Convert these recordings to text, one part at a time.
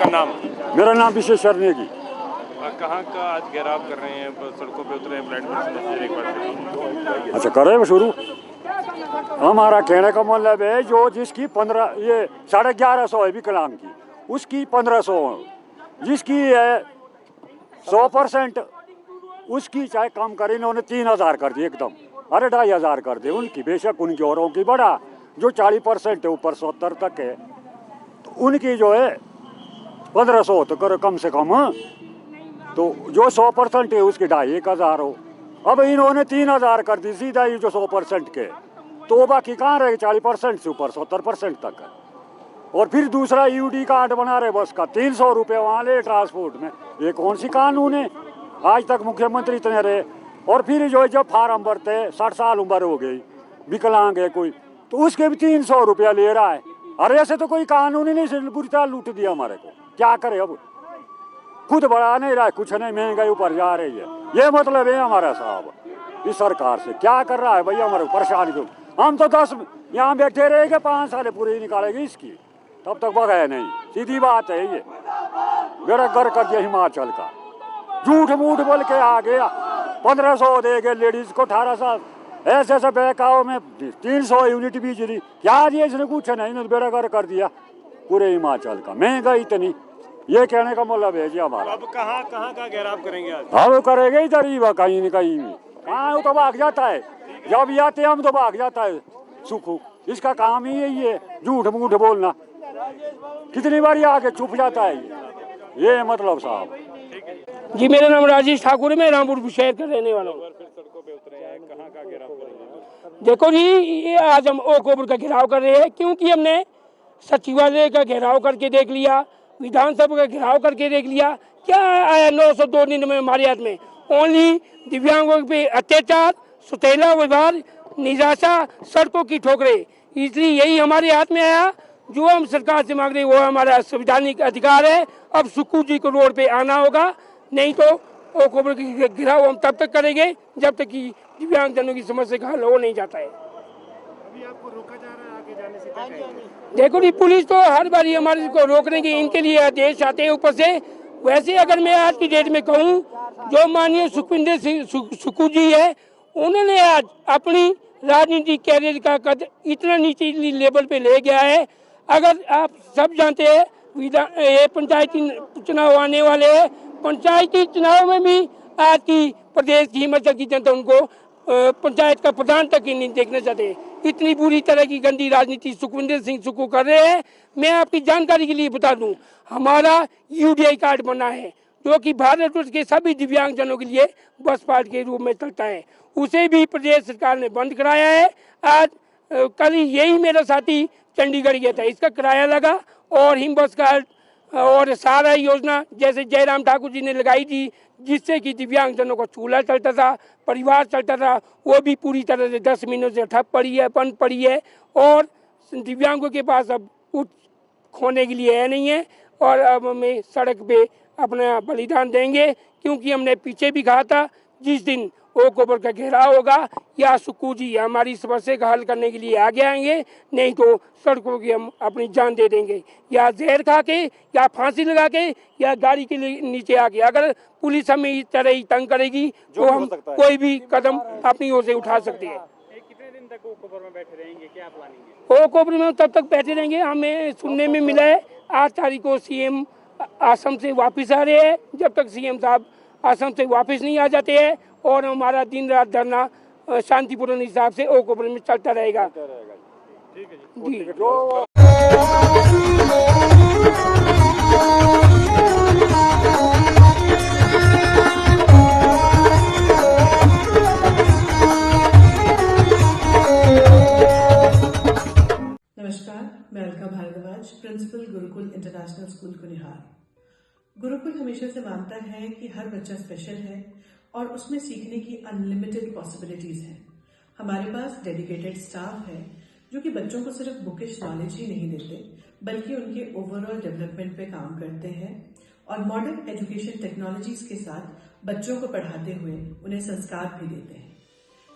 आपका नाम? मेरा नाम विशेश्वर नेगी। कहाँ का आज घेराव कर रहे हैं, सड़कों पे उतरे हैं ब्लाइंड समस्या एक बार? अच्छा करें शुरू। हमारा कहने का मतलब है जो जिसकी 15 ये 1150 है विकलांग की, उसकी 1500, जिसकी है 100% उसकी चाहे कम करे, इन्होंने 3000 कर दी एकदम, अरे 2500 कर दे उनकी। बेशक उनकी औरों की बढ़ा, जो 40% है ऊपर 70 तक है, तो उनकी जो है 1500 तो करो कम से कम। तो जो 100% है उसकी 2500 हो। अब इन्होंने 3000 कर दी सीधा, ये जो 100% के, तो बाकी कहाँ रहे 40% से ऊपर 70% तक है। और फिर दूसरा यूडी कार्ड बना रहे बस का, 300 रुपये वहाँ ले ट्रांसपोर्ट में। ये कौन सी कानून है? आज तक मुख्यमंत्री इतने रहे। और फिर जो जब फार्म भरते 60 साल उम्र हो गई, विकलांग है कोई, तो उसके भी 300 रुपया ले रहा है। अरे ऐसे तो कोई कानून ही नहीं, बुरी तरह लूट दिया हमारे को। क्या करे अब, खुद बढ़ा नहीं रहा है कुछ नहीं, महंगाई ऊपर जा रही है। ये मतलब है हमारा साहब इस सरकार से क्या कर रहा है भैया, हमारे परेशान क्यों? हम तो 10 यहाँ बैठे रहेंगे, 5 साल पूरी निकालेगी इसकी, तब तक बगैर नहीं। सीधी बात है ये, मेरा घर कर दिया हिमाचल का, झूठ मूठ बोल के आ गया। 1500 देंगे लेडीज को 18 साल, ऐसे ऐसे बहकाओ में 300 यूनिट बिजली क्या दिया इसने? कुछ नहीं, बेड़ा घर कर दिया पूरे हिमाचल का। महंगाई इतनी, ये कहने का मतलब है जी हमारा। अब कहाँ का घेराव करेंगे आज? हम करेंगे इधर ही, कहीं न कहीं कहाँ तो भाग जाता है, जब आते हम तो भाग जाता है सुखू। इसका काम ही यही है, झूठ मूठ बोलना। कितनी बार आके चुप जाता है ये मतलब साहब। जी मेरा नाम राजेश ठाकुर है, मैं रामपुर शहर का रहने वाला हूँ। सड़कों पे उतरे हैं, कहाँ का घेराव करेंगे? देखो जी, ये आज हम ओकओवर का घेराव कर रहे हैं क्योंकि हमने सचिवालय का घेराव करके देख लिया, विधानसभा का घेराव करके देख लिया। क्या आया 902 दिन में हमारे हाथ में? ओनली दिव्यांगों पे अत्याचार, सुतेला व्यवहार, निराशा, सड़कों की ठोकरें। इसलिए यही हमारे हाथ में आया। जो हम सरकार से मांग रहे हैं वो हमारा संवैधानिक अधिकार है। अब सुक्कू जी को रोड पे आना होगा, नहीं तो ओकओवर की घेराव हम तब तक करेंगे जब तक कि दिव्यांगजनों की समस्या का हल हो नहीं जाता है। अभी आपको रोका जा रहा है आगे जाने से, क्या कहेंगे? देखो जी, पुलिस तो हर बार हमारे को रोकने की इनके लिए आदेश आते हैं ऊपर से। वैसे अगर मैं आज की डेट में कहूँ, जो माननीय सुखविंदर सिंह सुक्कू जी है, उन्होंने आज अपनी राजनीतिक कैरियर का कद इतना नीचे लेवल पे ले गया है। अगर आप सब जानते हैं ये पंचायती चुनाव आने वाले हैं, पंचायती चुनाव में भी आज की प्रदेश की हिमाचल की जनता उनको पंचायत का प्रधान तक ही नहीं देखना चाहते। इतनी बुरी तरह की गंदी राजनीति सुखविंदर सिंह सुक्कू कर रहे हैं। मैं आपकी जानकारी के लिए बता दूं, हमारा यूडीआई कार्ड बना है जो कि भारतवर्ष के सभी दिव्यांगजनों के लिए बस पार्ट के रूप में चलता है। उसे भी प्रदेश सरकार ने बंद कराया है। आज कल यही मेरा साथी चंडीगढ़ गया था, इसका किराया लगा और हिम बस कार्ड और सारा योजना जैसे जयराम ठाकुर जी ने लगाई थी, जिससे कि दिव्यांगजनों का चूल्हा चलता था, परिवार चलता था, वो भी पूरी तरह से 10 महीनों से ठप पड़ी है, बंद पड़ी है। और दिव्यांगों के पास अब कुछ खोने के लिए है नहीं है। और अब हमें सड़क पे अपना बलिदान देंगे क्योंकि हमने पीछे भी कहा था, जिस दिन ओकओवर का घेराव होगा या सुक्कू जी हमारी समस्या का हल करने के लिए आगे आएंगे, नहीं तो सड़कों की हम अपनी जान दे देंगे, या जहर खा के, या फांसी लगा के, या गाड़ी के नीचे आके। अगर पुलिस हमें इस तरह ही तंग करेगी तो हम कोई भी कदम अपनी ओर से उठा सकते हैं। कितने दिन तक ओकओवर में बैठे रहेंगे, क्या प्लानिंग है? ओकओवर में तब तक बैठे रहेंगे। हमें सुनने में मिला है 8 तारीख को सीएम असम से वापस आ रहे हैं। जब तक सीएम साहब असम से वापस नहीं आ जाते हैं, और हमारा दिन रात धरना शांतिपूर्ण हिसाब से ओकओवर में चलता रहेगा। ठीक है जी। नमस्कार, मैं Alka Bhardwaj, principal Gurukul international school Kunihar. Gurukul हमेशा से मानता है कि हर बच्चा स्पेशल है और उसमें सीखने की अनलिमिटेड पॉसिबिलिटीज हैं। हमारे पास डेडिकेटेड स्टाफ है जो कि बच्चों को सिर्फ बुकिश नॉलेज ही नहीं देते, बल्कि उनके ओवरऑल डेवलपमेंट पे काम करते हैं और मॉडर्न एजुकेशन टेक्नोलॉजीज के साथ बच्चों को पढ़ाते हुए उन्हें संस्कार भी देते हैं।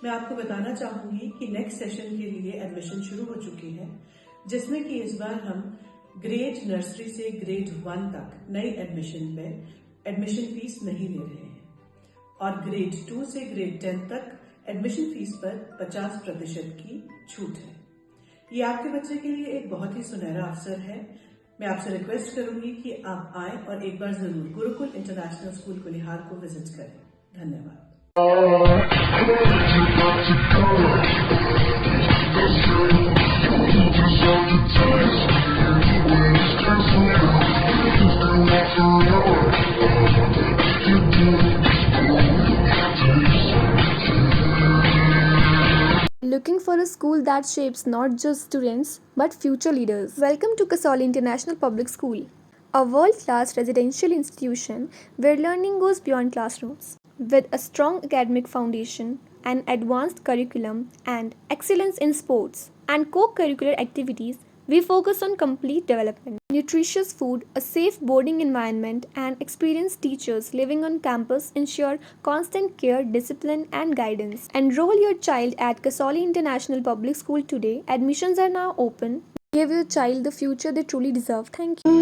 मैं आपको बताना चाहूंगी कि नेक्स्ट सेशन के लिए एडमिशन शुरू हो चुकी है, जिसमें कि इस बार हम ग्रेड नर्सरी से ग्रेड 1 तक नई एडमिशन पे एडमिशन फीस नहीं ले रहे हैं और ग्रेड 2 से ग्रेड 10 तक एडमिशन फीस पर 50% की छूट है। ये आपके बच्चे के लिए एक बहुत ही सुनहरा अवसर है। मैं आपसे रिक्वेस्ट करूंगी कि आप आए और एक बार जरूर गुरुकुल इंटरनेशनल स्कूल कुनिहार को विजिट करें। धन्यवाद। Looking for a school that shapes not just students but future leaders? Welcome to Kasoli International Public School, a world-class residential institution where learning goes beyond classrooms. With a strong academic foundation, an advanced curriculum, and excellence in sports and co-curricular activities, we focus on complete development. Nutritious food, a safe boarding environment, and experienced teachers living on campus ensure constant care, discipline, and guidance. Enroll your child at Kasoli International Public School today. Admissions are now open. Give your child the future they truly deserve. Thank you.